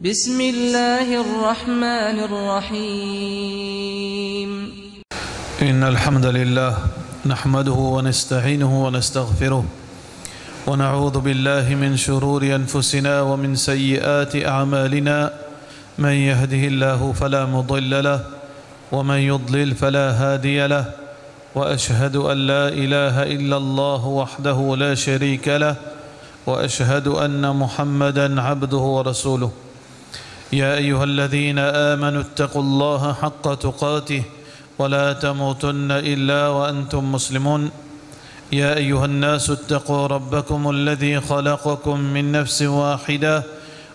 بسم الله الرحمن الرحيم إن الحمد لله نحمده ونستعينه ونستغفره ونعوذ بالله من شرور أنفسنا ومن سيئات أعمالنا من يهده الله فلا مضل له ومن يضلل فلا هادي له وأشهد أن لا إله إلا الله وحده لا شريك له وأشهد أن محمدا عبده ورسوله يا أيها الذين آمنوا اتقوا الله حق تقاته ولا تموتن إلا وأنتم مسلمون يا أيها الناس اتقوا ربكم الذي خلقكم من نفس واحدة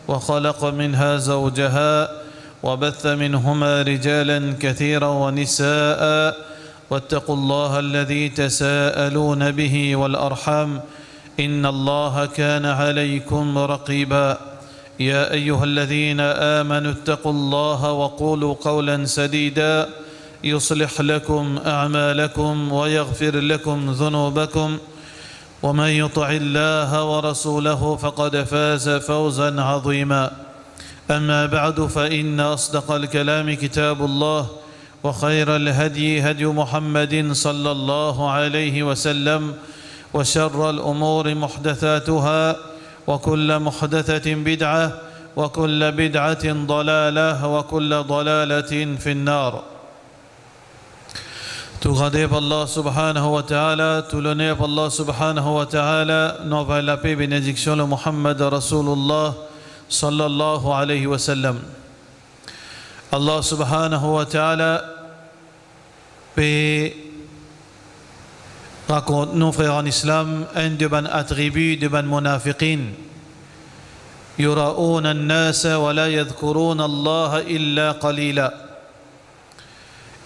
وخلق منها زوجها وبث منهما رجالا كثيرا ونساء واتقوا الله الذي تساءلون به والأرحام إن الله كان عليكم رقيبا يا أيها الذين آمنوا اتقوا الله وقولوا قولا سديدا يصلح لكم أعمالكم ويغفر لكم ذنوبكم ومن يطع الله ورسوله فقد فاز فوزا عظيما أما بعد فإن أصدق الكلام كتاب الله وخير الهدي هدي محمد صلى الله عليه وسلم وشر الأمور محدثاتها وكل محدثة بدعة وكل بدعة ضلالة وكل ضلالة في النار. Tout gradé par Allah subhanahu wa ta'ala, tout l'honneur par Allah subhanahu wa ta'ala, nous va la paix et bénédiction de Muhammad Rasulullah sallallahu alayhi wa sallam. Allah subhanahu wa ta'ala paix raconte nos frères en islam un de ban attributs de ban munafiqin يراؤون الناس ولا يذكرون الله إلا قليلا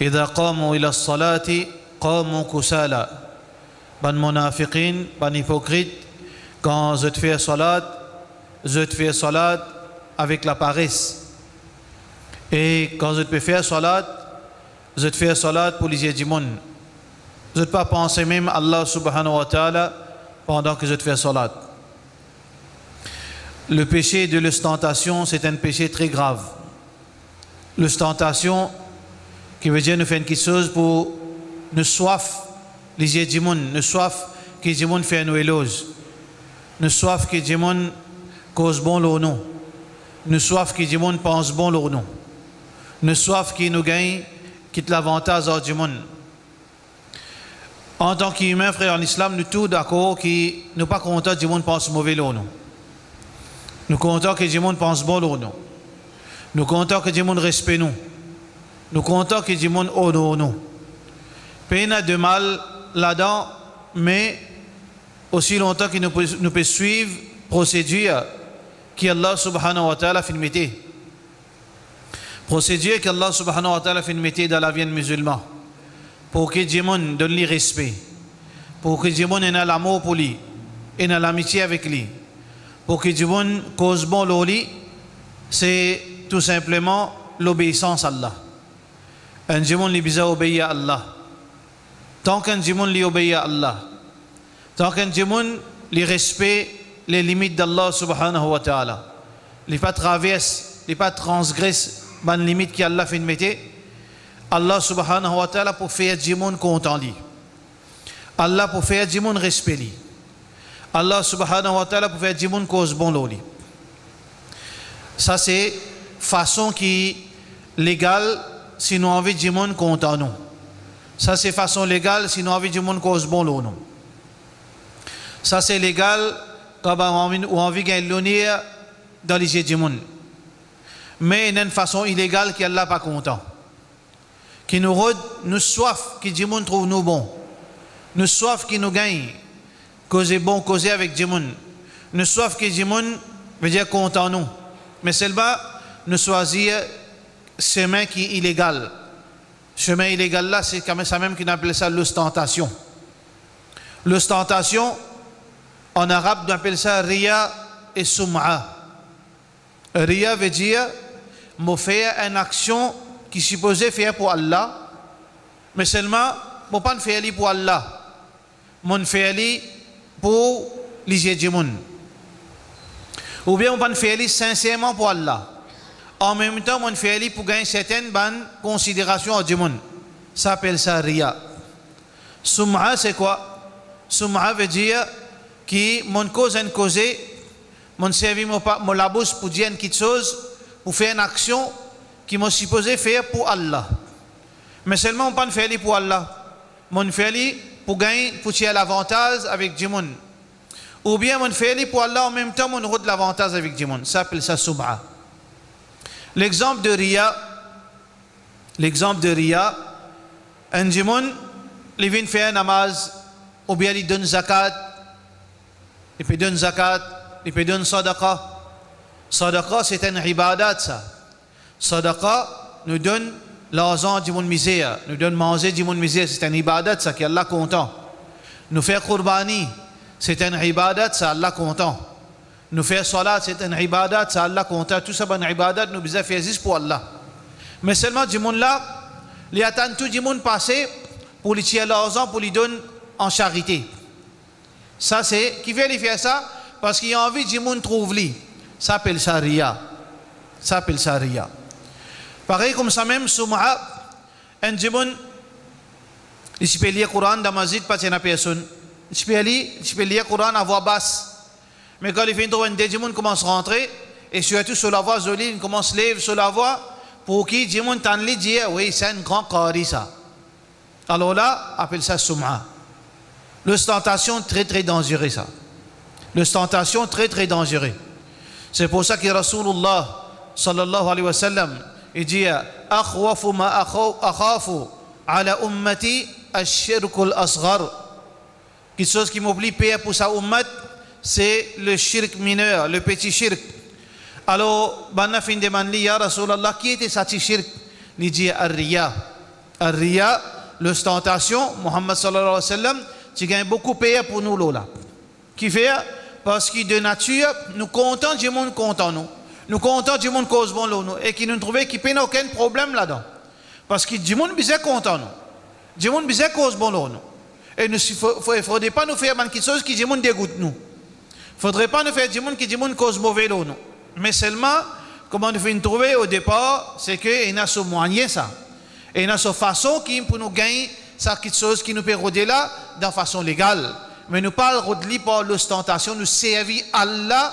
إذا قاموا إلى الصلاة قاموا كسالى ban munafiqin ban hypocrite quand je te fais salat avec la paresse et quand je te fais salat pour les yeux du monde. Je ne peux pas penser même à Allah subhanahu wa ta'ala pendant que je te fais salat. Le péché de l'ostentation, c'est un péché très grave. L'ostentation, qui veut dire nous faire quelque chose pour nous soif les yeux du monde, nous soif que le monde fait nous éloge, nous soif que le monde cause bon l'eau nous, nous soif que le monde pense bon l'eau nous, nous soif qui nous gagne, quitte l'avantage du monde. En tant qu'humains, frères en islam, nous tous d'accord qui nous pas contents que le monde pense mauvais l'eau nous. Nous contents que le monde pense bon l'eau nous. Nous contents que le monde respecte nous. Nous contents que le monde honore nous. Peine a de mal là-dedans, mais aussi longtemps que nous pouvons suivre procédure qu'Allah subhanahu wa ta'ala fait mettre. Procédure qu'Allah subhanahu wa ta'ala fait mettre dans la vie musulmane. Pour que le monde donne lui respect, pour que le monde ait l'amour pour lui, ait l'amitié avec lui, pour que le monde cause bon pour lui, c'est tout simplement l'obéissance à Allah. Un monde lui besoin obéir à Allah. Tant qu'un monde lui obéit à Allah, tant qu'un monde lui respecte les limites d'Allah subhanahu wa ta'ala, il pas traverse, il pas transgresse les limites qu'Allah fait mettre. Allah subhanahu wa ta'ala pour faire du monde content lui. Allah pour faire du monde respect lui. Allah subhanahu wa ta'ala pour faire du monde cause bon lui. Ça c'est façon qui légale si nous envie du monde content nous. Ça c'est façon légale si nous envie du monde cause bon nous. Ça c'est légal quand on envie gagner l'honneur dans les yeux du monde. Mais il y a une façon illégale qui Allah pas content. Qui nous rôde, nous soif, qui du monde trouve nous bon. Nous soif qui nous gagne, causer bon, causer avec du monde. Nous soif qui du monde veut dire content nous. Mais seulement, nous choisir chemin qui est illégal. Chemin illégal là, c'est quand même ça même qu'on appelle ça l'ostentation. L'ostentation, en arabe, on appelle ça riya et sum'a. Riya veut dire, me faire une action qui supposait faire pour Allah, mais seulement, je ne pas faire pour Allah, je fais pour les yeux du monde. Ou bien, on ne pas faire sincèrement pour Allah. En même temps, mon fait pour gagner certaines bonnes considérations à Jimoun. Ça s'appelle ça Ria. Sum'a, c'est quoi? Sum'a veut dire que mon cause est causé, mon servi mon la bouche pour dire une petite chose, pour faire une action qui m'a supposé faire pour Allah. Mais seulement on ne peut pas faire pour Allah. Mon fait pour gagner, pour tirer l'avantage avec Jimoun. Ou bien mon fait pour Allah en même temps, mon route l'avantage avec Jimoun. Ça s'appelle ça Sum'a. L'exemple de Ria, un Jimoun, il vient faire un namaz, ou bien il donne zakat, il peut donner zakat, il peut donner sadaqa. Sadaqa, c'est un ibadat, ça. Sadaqa nous donne l'argent du monde misère, nous donne manger du monde misère, c'est un ibadat, ça, qui est Allah content. Nous faire qurbani, c'est un ibadat, ça, Allah content. Nous faire salat, c'est un ibadat, ça, Allah content. Tout ça, c'est un ibadat, nous besoin faire juste pour Allah. Mais seulement du monde là, il attend tout du monde passer pour lui tirer l'argent, pour lui donner en charité. Ça, c'est, qui veut lui faire ça? Parce qu'il a envie du monde trouve lui. Ça s'appelle ça Ria. Ça s'appelle ça Ria. Pareil comme ça même, Sum'a, un Jimoun, il peut lire le Coran dans la masjid, pas de personne. Il peut lire le Coran à voix basse. Mais quand il fait une trouve, un Jimoun commence à rentrer, et surtout sur la voix jolie, il commence à lever sur la voix, pour qu'il Jimoun t'en lit, dit, oui, c'est un grand qari ça. Alors là, appelle ça Sum'a. L'ostentation très très dangereux ça. L'ostentation très très dangereux. C'est pour ça que Rasulullah sallallahu alayhi wa sallam, il dit akhwafu ma akhafu ala ummati ash-shirkul asghar. Quelque chose qui m'oblige payer pour sa ummat, c'est le shirk mineur, le petit shirk. Alors, banna fin demande ya Rasulullah, qui était ce shirk? Il dit ar-riya. Ar-riya, l'ostentation, Muhammad sallallahu alayhi wa sallam, tu gagnes beaucoup payer pour nous là. Qui fait? Parce que de nature, nous comptons du monde content nous. Nous comptons du monde cause bon nous. Et qui nous trouvons qu'il n'y a aucun problème là-dedans. Parce que du monde bizarre content nous. Du monde bizarre cause bon nous. Et il ne faudrait pas nous faire quelque chose qui du monde dégoûte nous. Il ne faudrait pas nous faire du monde qui du monde cause mauvais nous. Mais seulement, comment nous faisons trouver au départ, c'est qu'il y a ce moyen ça. Et il y a ce façon qui pour nous gagner ça quelque chose qui nous peut rôder là de façon légale. Mais nous parlons de par l'ostentation, nous servir Allah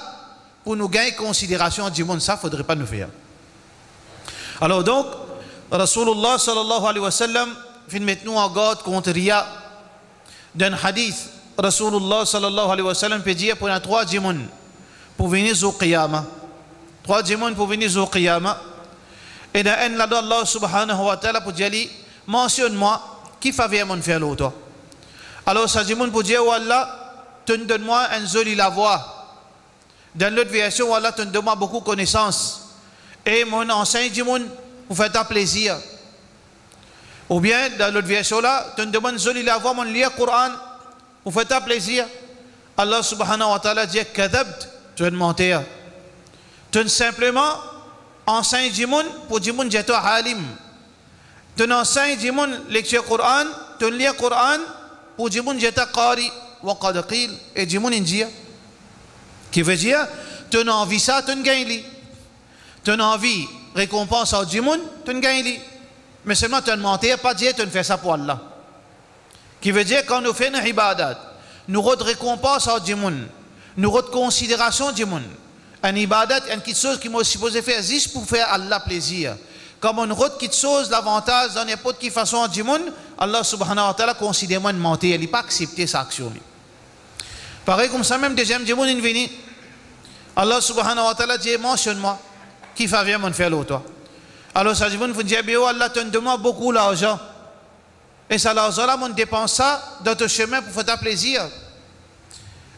pour nous gagner considération du monde. Ça, il ne faudrait pas nous faire. Alors donc, Rasulullah sallallahu alayhi wa sallam fait mettre nous en garde contre Ria. D'un hadith, Rasulullah sallallahu alayhi wa sallam peut dire pour les 3 djimoun pour venir au Qiyamah. 3 djimoun pour venir au Qiyamah. Et dans un là Allah subhanahu wa ta'ala pour dire, mentionne-moi qui fait mon faire l'autre. Alors ça dit pour dire oh Allah, donne-moi un joli la voix. Dans l'autre version, oh Allah, donne-moi beaucoup de connaissances. Et mon enseigne dit pour faire ta plaisir. Ou bien dans l'autre version là, donne-moi un joli la voix, mon lire Coran pour faire ta plaisir. Allah subhanahu wa ta'ala dit kadabt, tu es mentir. Tu simplement enseigne dit pour dire j'ai toi halim. Tu enseigne dit lecture Coran, tu lis Coran. Pour dire que j'étais qari wa qad qil et dire india qui veut dire tu as envie ça tu gagnes tu as envie récompense à dire tu gagnes mais seulement tu as mentir pas dire tu fais ça pour Allah qui veut dire quand nous faisons une ibadat nous avons récompense à dire nous avons considération dire une ibadat une petite chose qui m'a supposé faire juste pour faire Allah plaisir. Comme on rote quelque chose, l'avantage dans n'importe quelle façon du monde, Allah subhanahu wa ta'ala considère moi de mentir, il n'a pas accepté sa action. Pareil comme ça, même deuxième du monde, il vient. Allah subhanahu wa ta'ala dit, mentionne-moi, qui fait bien mon faire l'autre. Alors ça dit, vous dites, oh Allah, tu me demandes beaucoup d'argent. Et ça, l'argent là, on dépense ça dans ton chemin pour faire ta plaisir.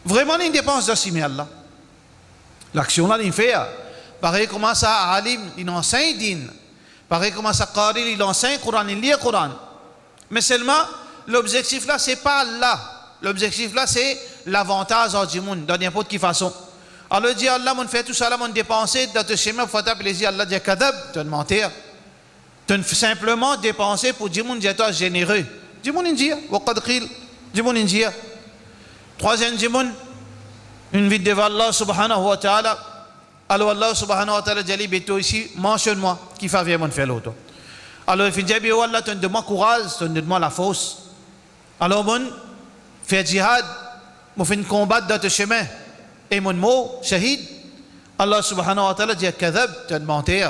Vraiment, il dépense de si Allah. L'action là, il fait. Pareil comme ça, Alim, il enseigne din. Pareil comme ça, Qari, il enseigne Coran, il lit le Coran. Mais seulement, l'objectif là, c'est pas Allah. L'objectif là, c'est l'avantage du monde, dans n'importe quelle façon. Alors, il dit Allah, on fait tout ça, on dépense dans ton chemin pour faire ta plaisir. Allah dit kadab, tu as mentir. Tu as simplement dépensé pour dire, dis toi généreux. Dis mon india, wa qad qil, dis mon india. Troisième, dis mon, une vie devant Allah subhanahu wa ta'ala. Alors Allah subhanahu wa ta'ala dit, béto ici, mentionne-moi, qui fait bien mon faire l'autre. Alors il fait dire, oh Allah, tu donnes-moi courage, tu donnes-moi la force. Alors mon, fait jihad, mon fait combattre dans ton chemin. Et mon mot, shahid, Allah subhanahu wa ta'ala dit, kadhab, tu as menti.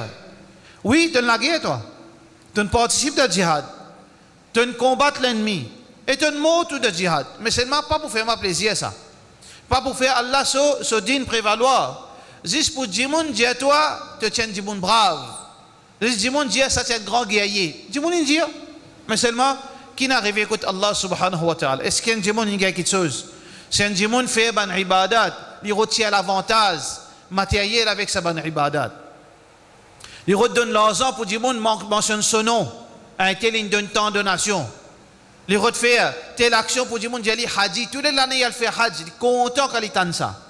Oui, tu as la guerre, toi. Tu participes dans le djihad. Tu combattes l'ennemi. Et tu mot tout de djihad. Mais seulement pas pour faire ma plaisir, ça. Pas pour faire Allah so digne prévaloir. Juste pour dire, dis toi, tu tiens du monde brave. Juste dire, dis ça, c'est un grand guerrier. Dis mon dire. Mais seulement, qui n'a arrivé écoute Allah subhanahu wa ta'ala. Est-ce qu'il y a un dimon qui a quelque chose? C'est un dimon fait ban ibadat. Il retient l'avantage matériel avec sa ban ibadat. Il redonne l'argent pour dimon mentionne son nom. Un tel il donne tant de nations. Il refait telle action pour dimon dit hadji. Toutes les années il fait hadji. Il est content quand il tente ça.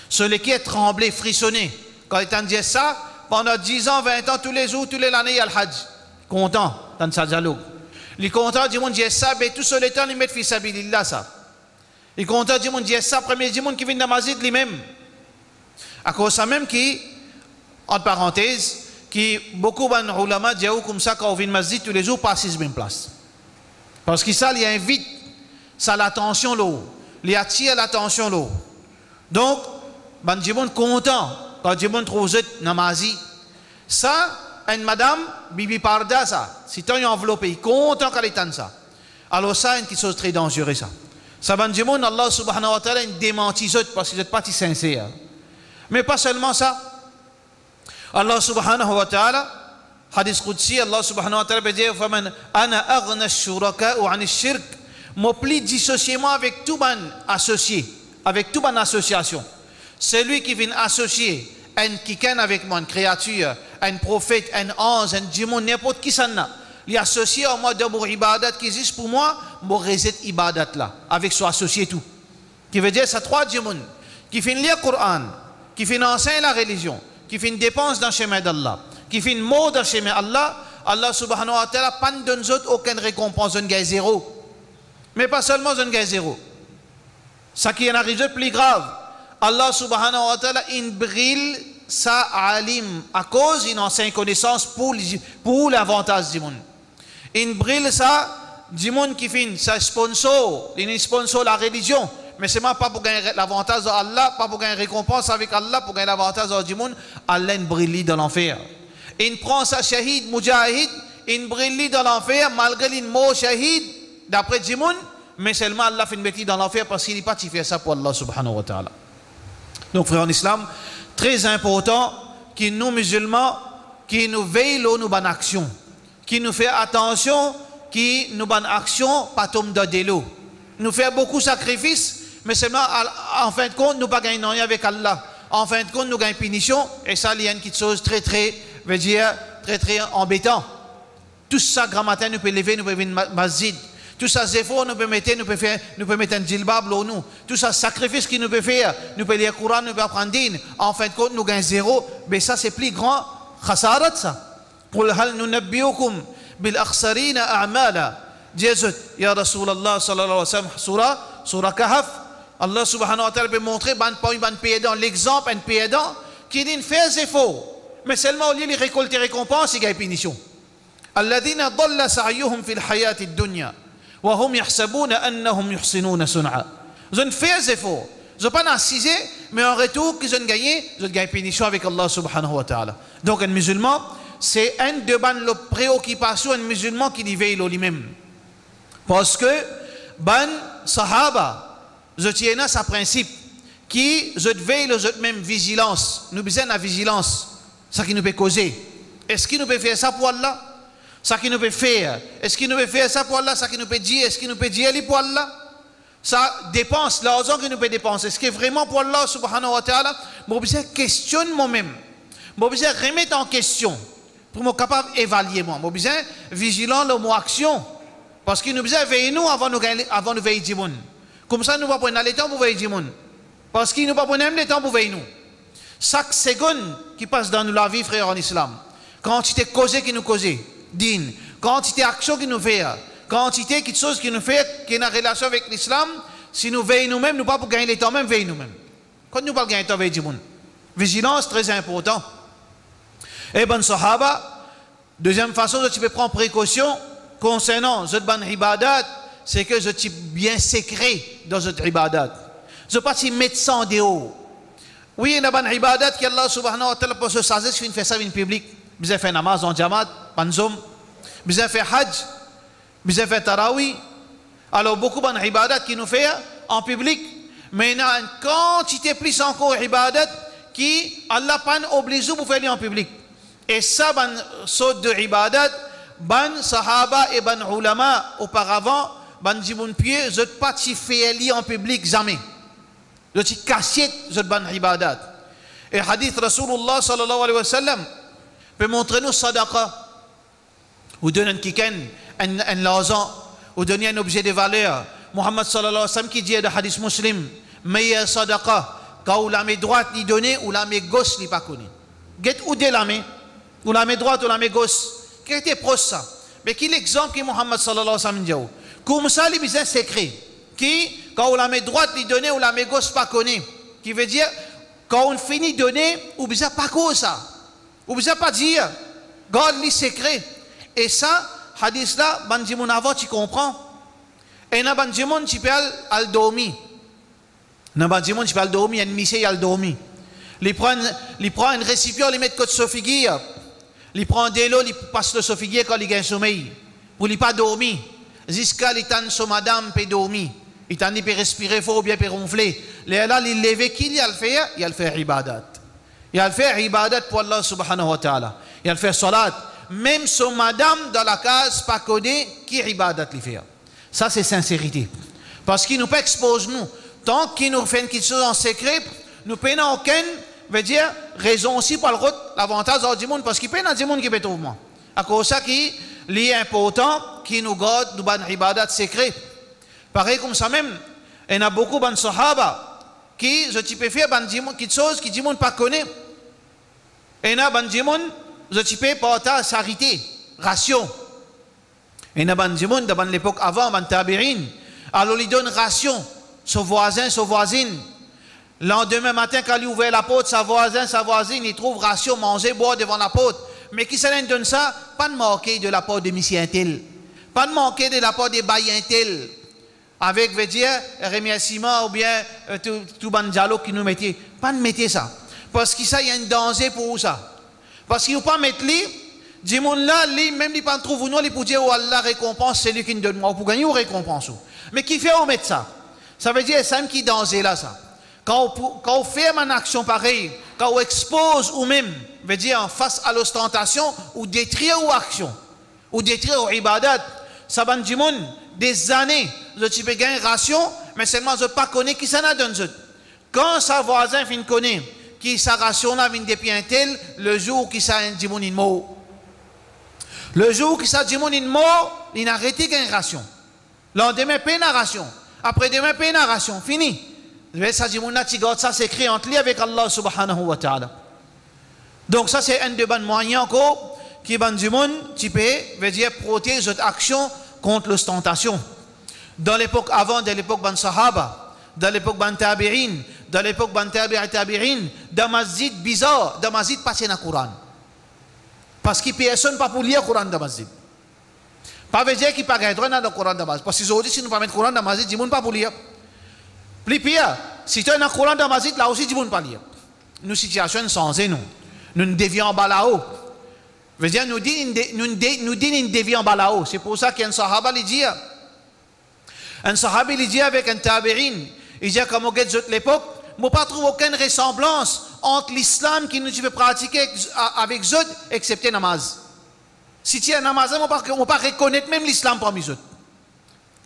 Celui qui est tremblé, frissonné. Quand il tente ça, pendant 10 ans, 20 ans, tous les jours, toutes les années il y a le hadji. Content, dans sa dialogue. Il est content, du monde dit ça, mais tout seul temps, il met fils sabilillah ça. Il est content, du monde dit ça, premier du monde qui vient de Mazid lui-même. À cause de ça même qui, entre parenthèses, qui beaucoup de ulama disent comme ça quand on vient de Mazid tous les jours, pas à 6 même place. Parce que ça, il invite, ça l'attention là, il attire l'attention là. Donc, ben du monde content quand du monde trouve namazi. Ça, une madame, Bibi Parda, ça, si tu as enveloppé, il est content qu'elle ait ça. Alors ça, c'est une chose très dangereuse, ça. Ça va dire, Allah subhanahu wa ta'ala, il démentit parce que vous n'êtes pas si sincère. Mais pas seulement ça. Allah subhanahu wa ta'ala, hadith Qudsi, Allah subhanahu wa ta'ala peut dire, Faman ana aghna shuraka ou ani shirk, m'oublie dissocier-moi avec tout ban associé, avec tout ban association. Celui qui vient associer un quelqu'un avec moi, une créature, un prophète, un ange, un démon, n'importe qui ça n'a. Il est associé à moi de mon ibadat qui existe pour moi, mon reset ibadat là, avec son associé tout. Qui veut dire, c'est 3 démons qui finissent lire le Coran, qui finissent enseigner la religion, qui finissent dépenser dans le chemin d'Allah, qui finissent mot dans le chemin d'Allah. Allah subhanahu wa ta'ala, pas de donne aucune récompense, un gars zéro. Mais pas seulement un gars zéro. Ça qui est arrivé plus grave. Allah subhanahu wa ta'ala, il brille sa alim à cause d'une enseigne connaissance pour l'avantage du monde. Il brille ça du monde qui fait sa sponsor, il sponsor la religion, mais c'est pas pour gagner l'avantage d'Allah, pas pour gagner récompense avec Allah, pour gagner l'avantage du monde. Allah brille dans l'enfer. Il prend sa shahid, mujahid, il brille dans l'enfer malgré le mot shahid d'après du monde, mais seulement Allah fait une bêtise dans l'enfer parce qu'il n'est pas fait ça pour Allah subhanahu wa ta'ala. Donc, frères en islam, très important que nous, musulmans, qui nous veillons nos bonnes actions, qui nous fait attention, qui nous bonnes actions, pas tomber dans des lots. Nous fait beaucoup de sacrifices, mais seulement, en fin de compte, nous pas gagnons rien avec Allah. En fin de compte, nous gagnons punition, et ça, il y a une petite chose très embêtant. Tout ça, grand matin, nous pouvons lever, nous pouvons venir masjid. Tout ça, efforts, nous pouvons mettre un djilbab là nous. Tout ça, sacrifice qu'il nous peut faire. Nous pouvons lire le Coran, nous pouvons apprendre din. En fin de compte, nous gagnons zéro. Mais ça, c'est plus grand. Khasarat, ça. Qul hal nunabbiukum bil akhsarina a'mala. Jésus, ya Rasulallah sallallahu alayhi wa sallam, surah Kahf. Allah subhanahu wa ta'ala peut montrer, ban paysan, l'exemple, un paysan qui dit fait des efforts. Mais seulement au lieu de récolter récompense, il gagne punition. Alladhina dhalla sa'yuhum fil hayati dunya. وهم يحسبون أنهم يحسنون صنعا. Ils ont fait des efforts. Ils n'ont pas narcisé, mais en retour, qu'ils ont gagné, ils ont gagné punition avec Allah subhanahu wa ta'ala. Donc, un musulman, c'est un de les préoccupations, un musulman qui y veille lui-même. Parce que, ban sahaba, ils ont sa principe, qui ils veillent, ils ont même vigilance. Nous besoin de la vigilance. Ça qui nous peut causer. Est-ce qu'il nous peut faire ça pour Allah? Ça qui nous peut faire, est-ce qu'il nous peut faire ça pour Allah? Ça qui nous peut dire, est-ce qu'il nous peut dire pour Allah? Ça dépense, l'argent que nous peut dépenser, est-ce que vraiment pour Allah subhanahu wa ta'ala? Moi, je questionne moi-même. Moi, je remettre en question pour me capable d'évaluer moi. Moi, je vigilant dans mon action. Parce que nous devons veiller nous avant de veiller du monde. Comme ça, nous ne pouvons pas prendre le temps pour veiller du monde. Parce qu'il nous ne pouvons pas prendre le temps pour veiller nous. Chaque seconde qui passe dans la vie, frère en islam, quantité causée qui nous cause. Din, quantité d'action qui nous fait, quantité de choses qui nous fait, qui est en relation avec l'islam, si nous veillons nous-mêmes, nous ne pouvons pas gagner le temps même, veillons nous-mêmes. Quand nous ne pouvons pas gagner le temps, veillons du monde. Vigilance, très important. Et ben sahaba, deuxième façon de tu peux prendre précaution concernant ce ban ibadat, c'est que je suis bien secret dans ce ibadat. Je ne pas si mettre ça en dehors. Oui, il y a ban ibadat qui Allah subhanahu wa ta'ala pour se saisir si on fait ça en public. Vous avez fait namaz en jamaat, panzom. Vous avez fait hajj, vous avez fait tarawih. Alors beaucoup de ibadat qui nous fait en public, mais il y a une quantité plus encore ibadat qui Allah pas oblige pour faire en public. Et ça, ban saut de ibadat, ban sahaba et ban ulama auparavant, ban djimoun pied, je ne pas faire en public jamais. Je suis caché de ban ibadat. Et hadith Rasulullah sallallahu alayhi wa sallam peut montrer nous sadaqa. Ou donner un kiken, un l'argent, ou donner un objet de valeur. Muhammad sallallahu alayhi wa sallam qui dit dans hadith muslim, meilleure sadaqa, quand la main droite lui donne ou la main gauche lui pas connaît. Get où de la main, ou la main droite ou la main gauche. Quel était proche ça? Mais quel exemple que Muhammad sallallahu alayhi wa sallam dit? Comme ça, les business secret. Qui, quand la main droite lui donne ou la main gauche pas connaît. Qui veut dire, quand on finit de donner, ou bien pas quoi ça. Ou bien pas dire, garde les secrets. Et ça, hadith là, bandimoun avant, tu comprends. Et na bandimoun, tu peux al dormir. Na bandimoun, tu peux al dormir, il y a une mission, al dormir. Il prend un récipient, il met de côté sophigie. Il prend de l'eau, il passe le sophigie quand il gagne sommeil. Pour ne pas dormir. Jusqu'à l'état son madame peut dormir. Il t'en peut respirer fort ou bien peut ronfler. Là, il lève qui il a le fait? Il a le fait ibadat. Il a le fait ibadat pour Allah subhanahu wa ta'ala. Il a le fait salat. Même son madame dans la case, pas connaît qui ibadat li fait. Ça, c'est sincérité. Parce qu'il nous peut exposer nous. Tant qu'il nous fait quelque chose en secret, nous payons aucune, veut dire, raison aussi pour l'avantage du monde, parce qu'il paye dans du monde qui peut trouver. À cause de ça, qui est important, qui nous garde, nous ban ibadat secret. Pareil comme ça même, il y a beaucoup de sahaba qui, je peux faire quelque chose qui du monde pas connaît. Et il y a des gens je ne peux pas charité, ration. Et il y a des gens dans l'époque avant, dans tabirin, alors ils donnent ration, son voisin, son voisine. Le lendemain matin, quand il ouvre la porte, sa voisin, sa voisine, il trouve ration, manger, boire devant la porte. Mais qui s'en donne ça? Pas de manquer de la part de Monsieur Intel. Pas de manquer de la part des bails Intel. Avec, veut dire, remerciement ou bien tout ban dialogue qui nous mettait. Pas de mettre ça. Parce qu'il y a un danger pour ça. Parce qu'il ne faut pas mettre lui, du monde là, même il pas trouve nous, il pour dire, oh Allah récompense, c'est lui qui nous donne moi, pour gagner ou récompense. Mais qui fait on mettre ça? Ça veut dire, c'est un qui danger là, ça. Quand on fait une action pareille, quand on expose ou même, veut dire, face à l'ostentation, ou détruire ou action, ou détruire ou ibadat, ça va du monde, des années, je peux gagner ration, mais seulement je ne pas connaître qui ça n'a donné. Quand sa voisin fin connaît, qui sa ration là vient depuis un tel, le jour qui ça un dimoun mort. Le jour qui ça dimoun mort, il a arrêté gagne ration. Lendemain paye une ration. Après demain paye une ration. Fini. Ça dimoun là tu gardes ça secret entre lui avec Allah subhanahu wa ta'ala. Donc ça c'est un des bons moyens encore qui ban dimoun tu peux veut dire protéger cette action contre l'ostentation. Dans l'époque avant, de l'époque ban sahaba, dans l'époque ban tabi'in, dans l'époque ban tabi'in, dans masjid bizarre, dans masjid passer dans le Coran. Parce qu'il n'y a personne pas pour lire le Coran dans masjid. Pas veut dire qu'il n'y a pas droit dans le Coran dans masjid. Parce que aujourd'hui, si nous ne pas mettre le Coran dans masjid, il n'y a pas pour lire. Plus pire, si tu as un Coran dans masjid, là aussi, il n'y a pas lire. Nous, situation sans nous. Nous ne dévions en bas là-haut. Veut dire, nous disons une dévions en bas là-haut. C'est pour ça qu'un sahaba lui dit, un sahabi lui dit avec un tabi'in, il dit comme au guet de l'époque, je ne pas trouve aucune ressemblance entre l'islam qui nous veut pratiquer avec eux, excepté namaz. Si tu as namaz, on ne peut pas reconnaître même l'islam parmi eux.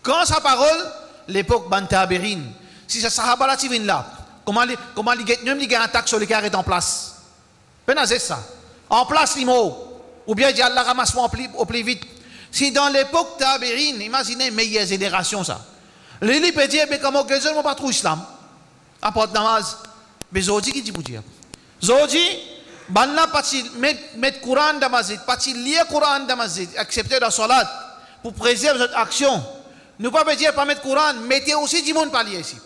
Quand sa parole, l'époque ban tabi'in, si ce sahaba là tu viens là, comment il y a un attaque sur les carrés en place? C'est ça. En place, il ou bien il y a Allah ramasse-moi au plus vite. Si dans l'époque tabi'in, imaginez meilleure génération ça. Les peut dire, mais comment que je ne pas trop islam? Apporte namaz. Mais aujourd'hui, qui dit pour dire? Aujourd'hui, banna pas mettre Coran dans masjid, pas lire Coran dans masjid, accepter la salat pour préserver cette action. Nous pas dire pas mettre Coran, mettez aussi du monde pas lire ici.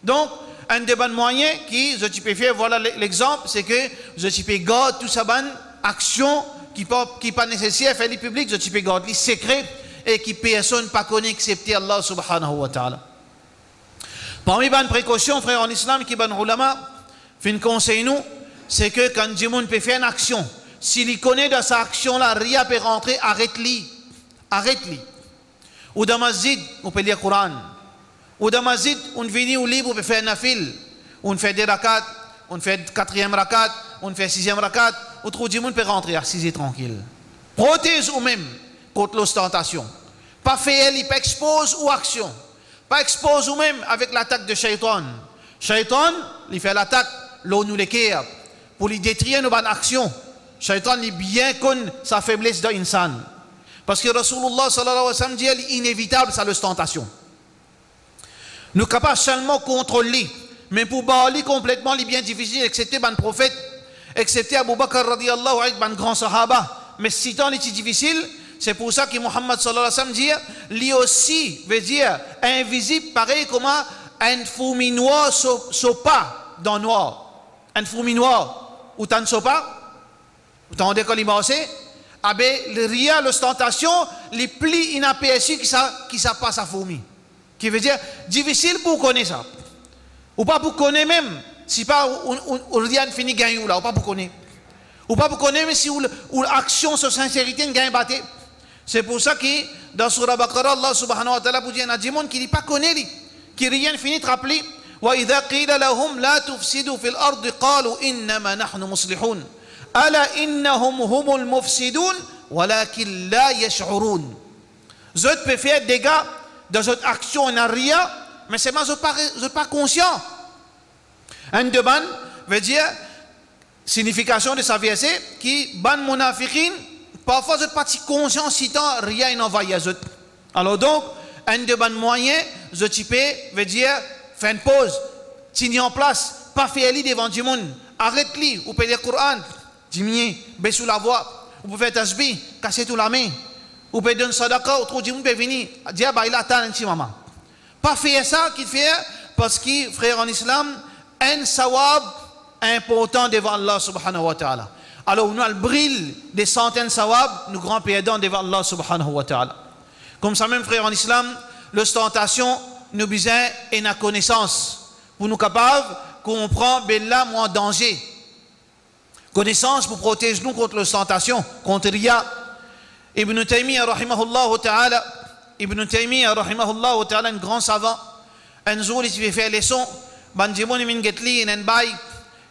Donc, un des bons moyens qui, je peux faire, voilà l'exemple, c'est que je peux garder tout ça, bonne action qui n'est pas nécessaire à faire les publics, je peux garder les secrets et qui personne pas connaît excepté Allah subhanahu wa ta'ala. Parmi les précautions, frères en islam, qui ban ulama, fin conseil nous, c'est que quand Jimoun peut faire une action, s'il connaît dans sa action-là, rien peut rentrer, arrête-li. Arrête-li. Ou dans masjid, on peut lire le Coran. Ou dans masjid, on vient au libre, on peut faire nafil. On fait des rakats, on fait 4e rakat, on fait 6e rakat. Ou trop Jimoun peut rentrer, assisé tranquille. Protège ou même contre l'ostentation. Pas faire, il peut expose ou action. Pas expose ou même avec l'attaque de Shaitan. Shaitan, il fait l'attaque, l'eau nous l'équerre, pour lui détruire nos bonnes actions. Shaitan, il bien connaît sa faiblesse de l'insan. Parce que Rasulullah sallallahu alayhi wa sallam dit, inévitable sa l'ostentation. Nous sommes capables seulement de contrôler, mais pour balayer complètement, il est bien difficile, excepté les prophètes, excepté Abu Bakr radiyallahu anhu, les grands sahaba. Mais si tant est difficile, c'est pour ça que Muhammad sallallahu alayhi wa sallam dit, lui aussi veut dire invisible, pareil comme un fourmi noir sopa dans noir. Un fourmi noir, ou t'en sopa, ou t'en décolle c'est, le ria, l'ostentation, les plis inaperçus qui ça passe à fourmi. Qui veut dire difficile pour connaître ça. Ou pas pour connaître même, si pas ou rien fini gagner là, ou pas pour connaître. Ou pas pour connaître même si ou l'action sur sincérité ne gagne pas. C'est pour ça que dans Surah Baqarah, Allah subhanahu wa ta'ala vous dit, il y a des gens qui ne pas connaissent, qui rien finit de rappeler. وإذا قيل لهم لا تفسدوا في الأرض قالوا إنما نحن مصلحون ألا إنهم هم المفسدون ولكن لا يشعرون. Je peux faire des dégâts dans votre action en arrière, mais c'est moi je ne pas conscient. Un de ban veut dire signification de sa verset qui ban munafiqin parfois je ne pas conscient si tant rien n'envahit les autres. Alors donc un de ban moyen je type veut dire fais une pause, tiens en place, pas faire lui devant du monde, arrête-lui, ou peut lire le Coran, diminuer, baisser la voix, ou peut faire tasbih, casser toute la main, ou peut donner sadaqa, ou trop du monde peut venir, dire bah il attend un petit moment. Pas faire ça qu'il fait, parce que frère en islam, un sawab important devant Allah subhanahu wa ta'ala. Alors nous avons brille des centaines de sawab, nous grands perdants devant Allah subhanahu wa ta'ala. Comme ça même frère en islam, l'ostentation, nous besoin et la connaissance pour nous capables qu'on prend Bella moins danger. Connaissance pour protéger nous contre l'ostentation, contre Ria. Ibn Taymiyyah rahimahullah ta'ala, Ibn Taymiyyah rahimahullah ta'ala, un grand savant, un jour il fait faire leçon, bandimon il vient getli, il bay,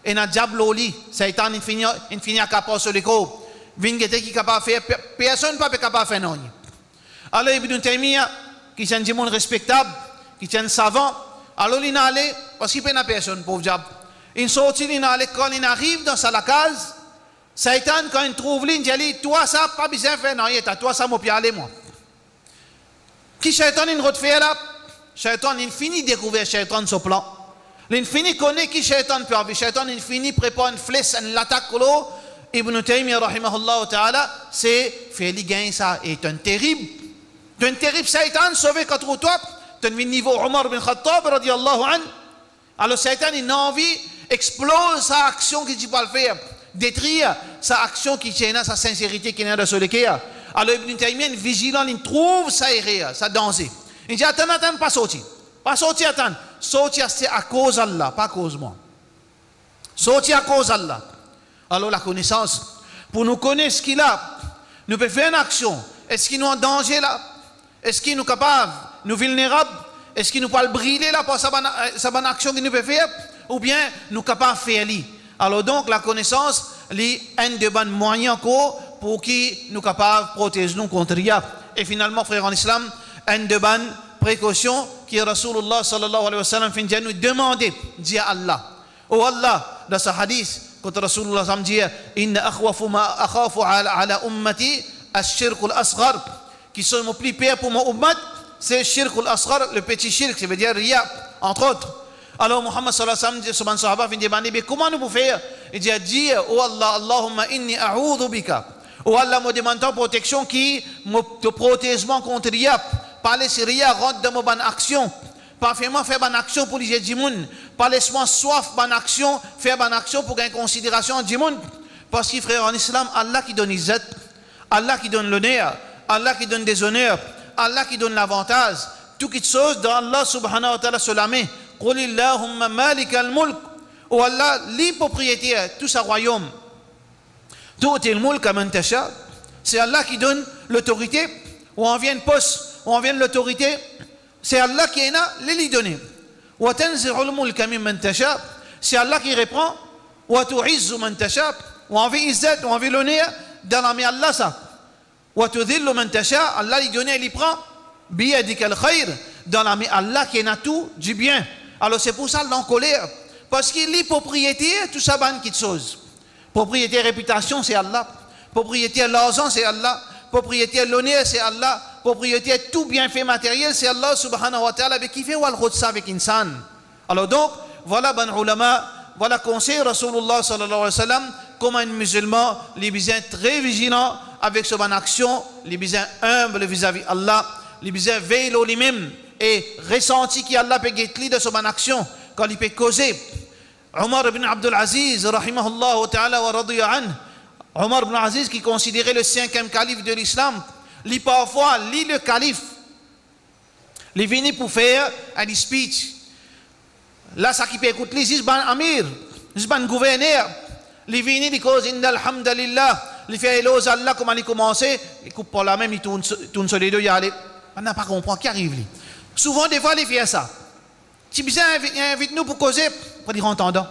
il a diabloli, Satan il finit à capable sur les corps, vient getter qui capable faire, personne pas capable faire non. Alors Ibn Taymiyyah, qui est un dimon respectable, qui est un savant, alors il n'a allé, parce qu'il n'y a pas personne, pauvre diable. Il sortit, il n'a allé, quand il arrive dans sa case, Satan, quand il trouve lui, il dit, toi ça, pas besoin de faire, non, toi ça, moi, aller, moi. Qui Satan, il refait là? Satan, il finit de découvrir Satan son plan. Il finit de connaître qui Satan peut avoir. Satan, il finit de préparer une flèche, une attaque, Ibn Taymiyyah, rahimahullah ta'ala, c'est faire les gains, ça est un terrible. Un terrible Satan, sauvé contre toi. Tu as vu le niveau Omar bin Khattab, radiallahu anhu. Alors Satan, il a envie, explose sa action qu'il ne peut pas le faire, détruire sa action qui tient, sa sincérité qui est dans le cœur. Alors Ibn Taymiyyah, vigilant, il trouve sa erreur, sa danger. Il dit, attends, pas sortir. Pas sortir, attends. Sortir, c'est à cause d'Allah, pas à cause de moi. Sortir à cause d'Allah. Alors la connaissance, pour nous connaître ce qu'il a, nous pouvons faire une action. Est-ce qu'il nous est en danger là? Est-ce qu'il nous est capable? Nous vulnérables, est-ce qu'il nous peut briller là pour sa bonne action qu'il nous peut faire, ou bien nous capables de faire lui. Alors donc la connaissance est un des bons moyens pour qui nous capables de protéger nous contre rien. Et finalement frère en islam, un des bonnes précautions qui Rasulullah sallallahu alayhi wa sallam finit nous demander, dit à Allah. Oh Allah, dans ce hadith, quand Rasulullah sallam dit, inna akhwafu ma akhafu ala ummati ash-shirk al-asghar, qui sont mon plus pire pour mon ummat, c'est shirk al-asghar, le petit shirk, ça veut dire riya, entre autres. Alors Muhammad sallallahu alayhi wa sallam, son sahaba vient demander, mais comment nous pouvons faire? Il dit, oh Allah, Allahumma inni a'udhu bika. Oh Allah, me demande ta protection qui te protège contre riya. Parler sur riya, rentre dans mon bonne action. Parfaitement faire une action pour les gens. Pas laisse-moi soif, une action, faire une action pour gagner considération des gens. Parce que frère en islam, Allah qui donne izzat, Allah qui donne l'honneur, Allah qui donne des honneurs, Allah qui donne l'avantage. Toutes les choses dans Allah subhanahu wa ta'ala se la met. Qul Allahumma malik al-mulk. Ou Allah, les propriétaires, tout sa royaume. Tout est le mulk à man tasha. C'est Allah qui donne l'autorité. Ou on vient de poste, ou on vient de l'autorité. C'est Allah qui est là, les lui donner. Wa tanzi'ul mulka mimman tasha. C'est Allah qui reprend. Wa tu'izzu man tasha. Ou on veut izzat, ou on veut l'honneur. Dans la main Allah ça. Wa tudhillu man tasha. Allah lui donne, il prend. Biyadika al-khayr. Dans la main Allah qui est là tout du bien. Alors c'est pour ça l'en colère. Parce qu'il est propriétaire, tout ça, ban qui chose. Propriétaire réputation, c'est Allah. Propriétaire l'argent, c'est Allah. Propriétaire l'honneur, c'est Allah. Propriétaire tout bienfait matériel, c'est Allah subhanahu wa ta'ala. Mais qui fait wal ça avec insan. Alors donc, voilà ban ulama, voilà conseil Rasulullah sallallahu alayhi wa sallam, comme un musulman, les besoins très vigilants avec son action, les besoins humbles vis-à-vis Allah, les besoins veillent au lui-même et ressenti qu'Allah peut guetter de son action quand il peut causer. Omar ibn Abdul Aziz, rahimahullah ta'ala wa radiya anhu, Omar ibn Aziz qui considérait le 5e calife de l'islam, lui parfois, lui le calife, il venu pour faire un speech. Là, ça qui peut écouter, il dit, amir, il dit, gouverneur, il venu, il cause, inna alhamdulillah, il fait éloge Allah, comment il commence, il coupe par la même, il tourne sur les deux, il y a allé. On n'a pas compris, qui arrive, lui. Souvent, des fois, il fait ça. Si bien invite-nous pour causer, pour dire entendant.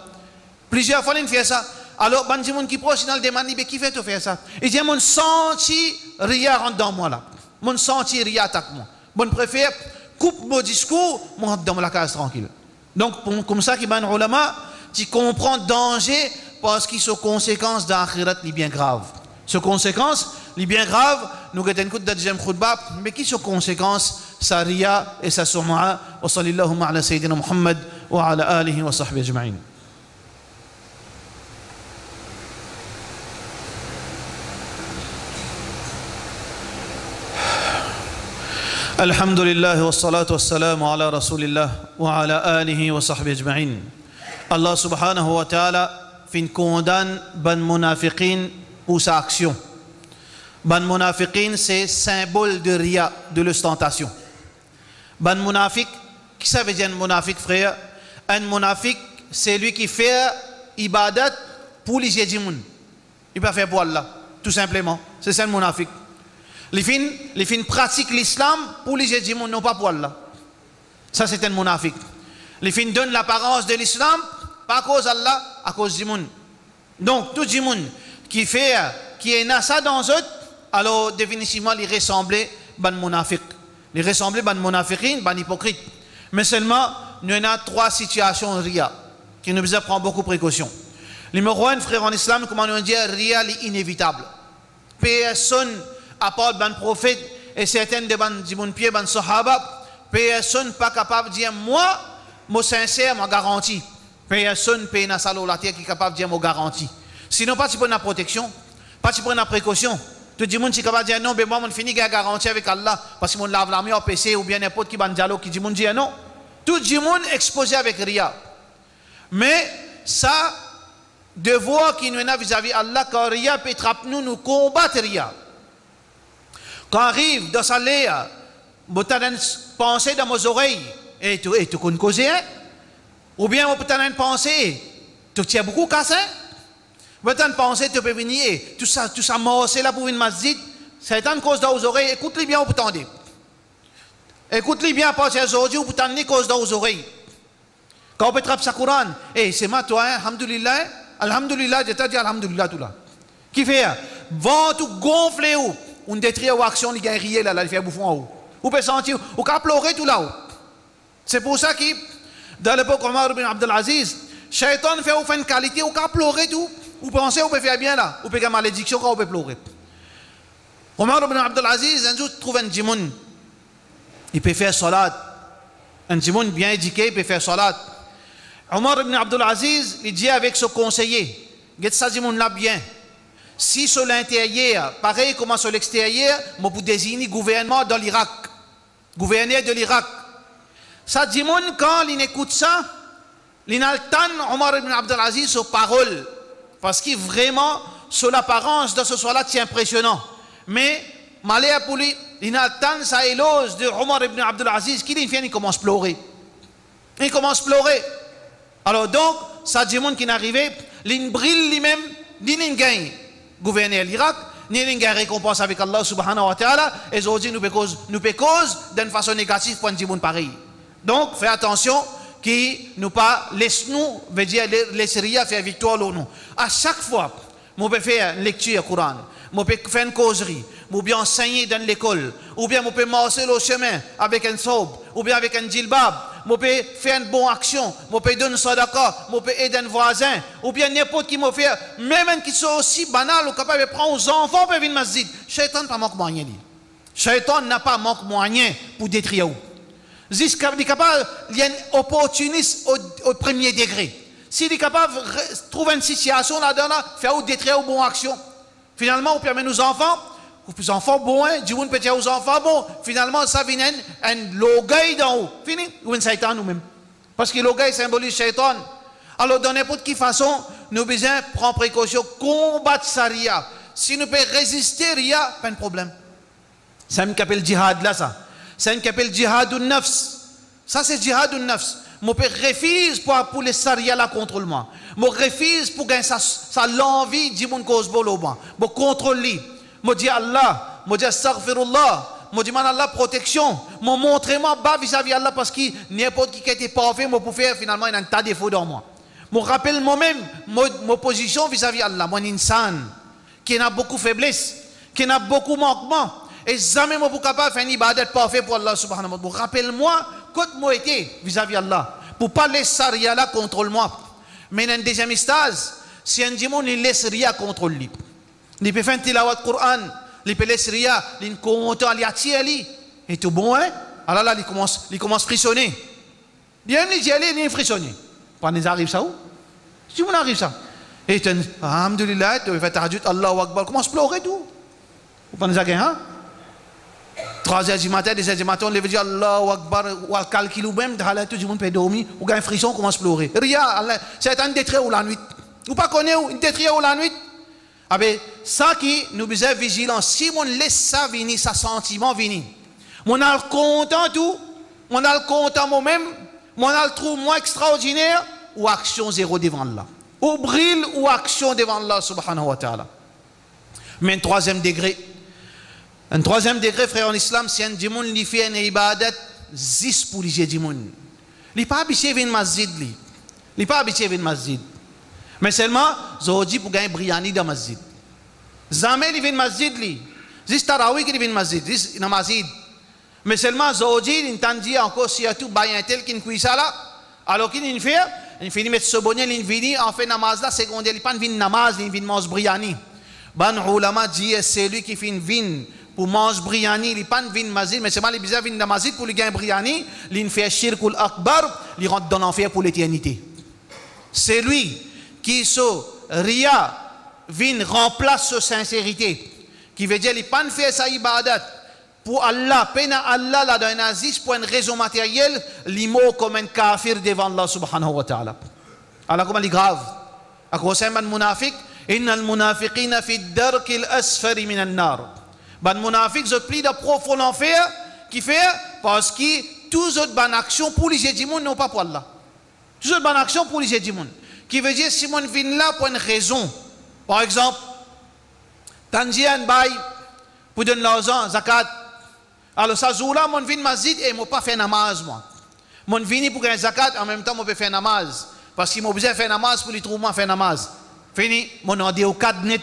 Plusieurs fois, il fait ça. Alors, quand il y a des gens qui proche, il demande, mais qui fait tout faire ça? Il dit, mon senti ria rentre dans moi là. Mon senti ria attaque moi. Mon préfère, coupe mon discours, mon rentre dans la case tranquille. Donc, comme ça, qui ban ulama, tu comprends le danger parce qu'il y a conséquences d'akhirat bien grave. Ce conséquence, les bien grave, nous avons écouté de deuxième khutbah, mais qui sont conséquences, sa ria et sa sum'a, wa sallallahu ala sayyidina Muhammad wa ala alihi wa sahbihi ajma'in. الحمد لله والصلاة والسلام على رسول الله وعلى آله وصحبه أجمعين. Allah subhanahu wa ta'ala fin condamne ban munafiqin pour sa action. Ban munafiqin c'est symbole de ria, de l'ostentation. Ban munafiq, qui ça veut dire un munafiq frère? Un munafiq c'est lui qui fait ibadat pour les yédimoun. Il peut faire pour Allah, tout simplement. C'est ça un munafiq. Les fins pratiquent l'islam pour les gens, non pas pour Allah. Ça, c'est un munafiq. Les fins donnent l'apparence de l'islam, pas à cause d'Allah, à cause du monde. Donc, tout le monde qui est ça dans eux, alors définitivement, il ressemble à un munafiq. Il ressemble à un munafiqin, à un hypocrite. Mais seulement, nous avons 3 situations ria, qui nous besoin prendre beaucoup de précautions. Numéro 1, frère en islam, comment nous dire, ria est inévitable. Personne à part ban prophète et certaines de ban dimoun pied ban sahaba, personne pas capable de dire moi sincère moi garantie. Personne paye na salo la terre qui est capable de dire moi garantie. Sinon pas tu prends la protection, pas tu prends la précaution. Tout le monde est capable de dire non, mais moi je finis garantie avec Allah parce que mon lave la main au PC ou bien n'importe qui ban dialogue qui dit mon dit non. Tout le monde exposé avec ria. Mais ça devoir qui nous a vis-à-vis Allah quand ria peut trapper nous combattre ria. Quand arrive dans sa léa, vous avez pensé dans vos oreilles, et tu connais causer, ou bien vous avez une pensée, tu tiens beaucoup cassé, vous avez une pensée, tu peux venir, tout ça morcé là pour une masjid, c'est une cause dans vos oreilles, écoute-les bien, vous tendez. Écoute-les bien à partir d'aujourd'hui, vous avez une cause dans vos oreilles. Quand vous attrapez sa Coran, c'est moi, toi, alhamdulillah, alhamdulillah, je t'ai dit alhamdulillah tout là. Qui fait, vent tout gonflé où? On détruit ou action, il gagne rien là, il fait bouffon en haut. Vous pouvez sentir, vous pouvez pleurer tout là-haut. C'est pour ça que, dans l'époque Omar ibn Abdul Aziz, Shaitan fait une qualité, vous pouvez pleurer tout. Vous pensez, vous pouvez faire bien là. Vous pouvez faire malédiction quand vous pouvez pleurer. Omar ibn Abdul Aziz, un jour, trouve un djimoun. Il peut faire salat. Un djimoun bien éduqué, il peut faire salat. Omar ibn Abdul Aziz, il dit avec son conseiller, get ça djimoun là bien. Si sur l'intérieur, pareil comme sur l'extérieur, je peux désigner gouvernement dans l'Irak. Gouverneur de l'Irak. Ça dit, quand il écoute ça, il entend Omar ibn Abdelaziz sur parole. Parce que vraiment, sur l'apparence de ce soir-là, c'est impressionnant. Mais, malheur pour lui, il entend ça éloge de Omar ibn Abdelaziz, qui il commence à pleurer. Il commence à pleurer. Alors donc, ça dit, qui est arrivé, il brille lui-même, il gagne gouverner l'Irak, ni gagne récompense avec Allah subhanahu wa ta'ala, et aujourd'hui, nous peut cause d'une façon négative pour un dit pareil. Donc, fais attention, qui nous pas laisse-nous, veut dire laisser faire victoire nous. À chaque fois, je peux faire une lecture Coran, je peux faire une causerie, ou bien enseigner dans l'école, ou bien je peux marcher le chemin avec un saub, ou bien avec un djilbab, je peux faire une bonne action, je peux donner un sadaqa, je peux aider un voisin, ou bien n'importe qui me fait, même un qui sont aussi banal ou capable de prendre aux enfants pour venir masjid. Shaitan n'a pas manque moyen. Shaitan n'a pas manque moyen pour détruire. Il est capable, il y a un opportuniste au premier degré. S'il est capable de trouver une situation là-dedans, faire ou détruire une bonne action. Finalement, on permet nos enfants, aux enfants bons, du monde peut dire aux enfants bons. Finalement, ça vient un logaï d'en haut. Fini? Ou un shaitan nous-mêmes. Parce que le logaï symbolise shaitan. Alors, dans n'importe quelle façon, nous devons prendre précaution, combattre Saria. Si nous pouvons résister, il n'y a pas de problème. C'est un qui appelle djihad là, ça. C'est un qui appelle djihad nafs. Ça, c'est djihad nafs. Je refuse pour les saria là contre moi. Je refuse pour gagner ça l'envie de mon cause bolo moi. Je contrôle lui. Je dis Allah, je dis astaghfirullah, je dis Allah protection. Je montre moi bas vis-à-vis Allah parce que n'importe qui était parfait, je peux faire finalement un tas de défauts dans moi. Je rappelle moi-même ma position vis-à-vis Allah, mon insan, qui a beaucoup de faiblesse, qui a beaucoup de manquements. Et jamais je ne suis capable de faire une ibadat parfait pour Allah subhanahu wa ta'ala. Rappelle-moi, quand moi été vis-à-vis Allah, pour ne pas laisser rien là contre moi. Mais dans un deuxième stage, si un démon ne laisse rien contre lui, il peut faire un tilawat Coran, il peut laisser rien, il compte, il attire lui. Et tout bon, hein? Alors là, il commence à frissonner. Il dit, il frissonner. Quand il arrive ça où? Si on arrive ça. Et il dit, alhamdulillah, tu fais tahajjud, Allahu Akbar, commence à pleurer tout. Vous pensez à hein? 3h du matin, 2h du matin, on veut dire Allahu Akbar, ou al calcul ou même, tout le monde peut dormir, ou gagne frisson, commence à pleurer. Rien, c'est un détrait ou la nuit. Ou pas connaître un détrait ou la nuit. Ah ben, ça qui nous besoin vigilants. Si on laisse ça venir, ça sentiment venir, on a le content tout, on a le content moi-même, on a le trou moins extraordinaire, ou action zéro devant Allah. Ou brille ou action devant Allah subhanahu wa ta'ala. Mais un troisième degré, frère en islam, c'est un démon qui fait une ibadat zis pour les démons. Il n'est pas habitué à venir masjid. Il n'est pas habitué à venir masjid. Mais seulement, Zohdi pour gagner briani dans masjid. Jamais il vient masjid. Zis tarawih qui vient masjid. Zis namazid. Mais seulement, Zohdi, il entendit encore si y a tout bayan tel qui ne ça là. Alors qu'il fait, il finit mettre ce bonnet, il vient, en fait namaz là, secondaire, il ne vient pas namaz, il vient manger briani. Ban ulama dit, c'est lui qui fait une vin. Pour manger briani, il n'est pas vin mazid, mais c'est mal, il vient de mazid pour lui gagner briani, il fait shirkul akbar, il rentre dans l'enfer pour l'éternité. C'est lui qui, sur ria, vin remplace sa sincérité, qui veut dire, il n'est pas fait sa ibadat pour Allah, peine à Allah, là, dans un aziz, pour une raison matérielle, il mot comme un kafir devant Allah subhanahu wa ta'ala. Alors, comment il est grave? À cause d'un munafiq, inna al-munafiqina fi ad-darki al-asfari min an-nar. Ben munafiq je plie de profond enfer qui fait parce que toutes autres bonnes actions pour les gens non pas pour Allah. Toutes autres bonnes actions pour les gens qui veut dire si mon vient là pour une raison. Par exemple, tanji un bail pour donner l'argent zakat. Alors ça jour-là mon vient masjid et moi pas faire namaz moi. Mon vient pour gagner zakat en même temps moi peut faire namaz parce qu'il m'a besoin faire namaz pour lui trouver moi faire namaz. Fini mon on dit au cadre net.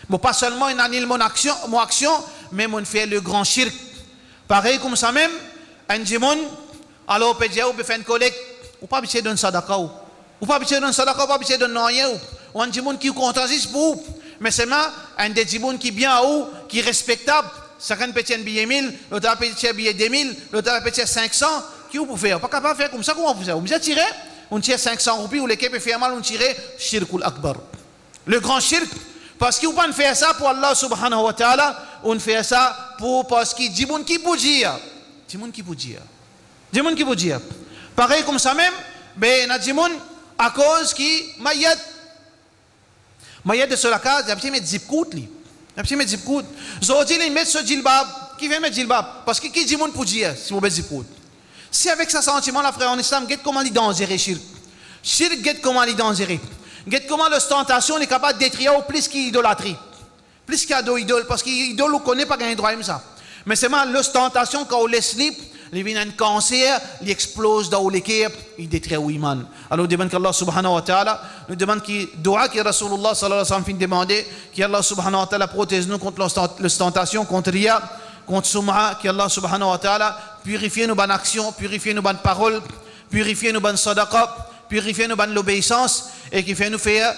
Bon, pas seulement il annule mon action, mais mon fait le grand shirk. Pareil comme ça même, un démon, alors on peut dire, on peut faire une collecte, ou pas habitué d'un sadaqa, ou pas habitué d'un sadaqa, ou pas habitué d'un rien, ou un démon qui contagise pour vous. Mais c'est un des démons qui est bien ou qui est respectable. Chacun peut tirer un billet 1000, l'autre peut tirer un billet 2000, l'autre peut tirer 500. Qui vous pouvez faire? Pas capable de faire comme ça, comment vous faites? Vous pouvez tirer, on tire 500 roupies, ou l'équipe peut faire mal, on tire shirkul akbar. Le grand shirk. Parce qu'on ne peut pas faire ça pour Allah subhanahu wa ta'ala, on fait ça pour parce qu'il dit qui peut dire. Dit qui peut dire. Des gens qui vous disent. Pareil comme ça même, ben, il y a des gens à cause qui mayat. Mayat de la case, il y a des zip cout li. Il y a des zip cout. Zodi ils mettent ce djilbab. Qui vient mettre djilbab? Parce que qui dit monde pour dire si vous mettez zip cout? Si avec ce sentiment là frère en islam, get comment il dangereux shirk. Shirk get comment il dangereux. Get comment l'ostentation est capable d'étrier au plus qu'idolâtrie. Plus qu'il y a d'idole parce qu'idole on connaît pas gagner droit comme ça. Mais c'est mal l'ostentation quand on laisse libre. Il vient un cancer, il explose dans l'équipe, il détruit l'iman. Alors, nous demandons qu'Allah subhanahu wa ta'ala, nous demandons qu'il doit que Rasulullah sallallahu alayhi wa sallam finit demander, qu'Allah subhanahu wa ta'ala protège nous contre l'ostentation, contre Ria, contre Sum'a, qu'Allah subhanahu wa ta'ala purifie nos bonnes actions, purifie nos bonnes paroles, purifie nos bonnes sadaqa, purifie nos bonnes obéissances et qui fait nous faire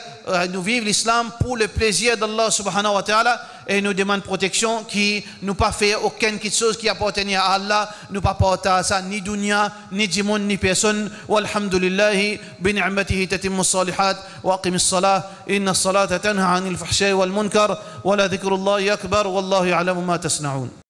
nous vivre l'islam pour le plaisir d'Allah subhanahu wa ta'ala et nous demande protection qui nous pas fait aucune chose qui appartient à Allah nous pas porter à ça ni dunya ni djimoun ni personne walhamdulillahi bi ni'matihi tatimmu salihat wa aqim as-salah inna as-salata tanha 'anil fahsha'i wal munkar wa la dhikrullahi akbar wallahu ya'lamu ma tasna'un.